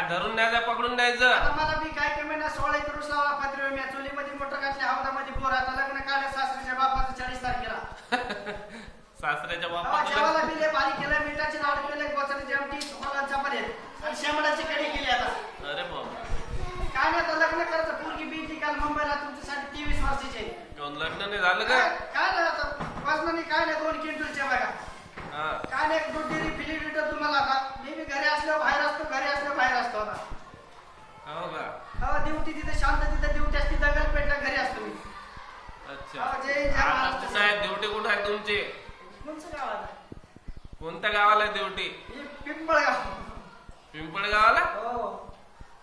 धरून न्यायचं पकडून न्यायचं. आता मला बी काय कमी ना 16 एकर ऊस लावला पत्रे मी चुलीमध्ये मोटर घातली हौदामध्ये बोर आता लग्न काढलं सासरीच्या बापाचं 40 तारखेला. सासऱ्याच्या जेवायला बापाचं बी लय भारी केलं मिठाची लाडू केले गोचाची आमटी तुम्हाला चपाती आणि शेंगदाण्याची कढी केली आता. अरे बाबा काय नाही आता लग्न करायचं पोरगी बीटी काल मुंबईला तुमच्यासाठी 23 वर्षाची आहे. कोण लग्न नाही झालं का? काय नाही आता वजनाने काय नाही 2 क्विंटलच्या बघा. हा काय नाही एक दुधेरी फिली लिटर तुम्हाला आता मी बी घरी असलो बाहेर असतो घरी असलो बाहेर असतो आता. हो का? ड्युटी तिथे शांत तिथे ड्युटी असते दगलपेटला घरी असतो मी. अच्छा जय जय महाराष्ट्र साहेब ड्युटी कुठं आहे तुमची? कोणचं गाव आता? कोणत्या गावाला आहे ड्युटी? हे पिंपळगाव. पिंपळगावाला? हो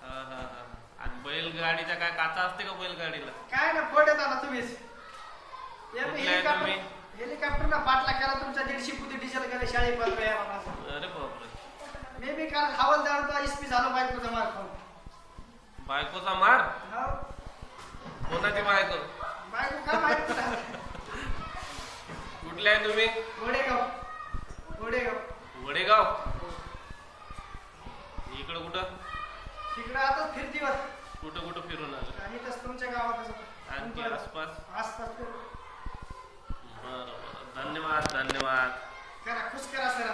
हा हा हा. आणि बैलगाडीच्या काय काचा असते का बैलगाडीला? काय ना फोडत आला तुम्हीच. कुठले आहे तुम्ही? हेलिकॉप्टर ना पाठला केला तुमच्या 150 फुटी डिझेल गेले शाळेत बंद आहे मला. अरे बापरे. मी बी काल हवालदार होतो इस्पी झालो बायकोचा मार खाऊन. बायकोचा मार? हो कोणाची बायको? बायको का माहित तुला? कुठले आहे तुम्ही? घोडेगाव घोडेगाव. वडेगाव. इकडं कुठं? तिकडं आता फिरतीवर कुठं कुठं फिरून आलं? आणि तस तुमच्या गावात आणखी आसपास? आसपास बरं बरं. धन्यवाद धन्यवाद. करा खुश करा सर.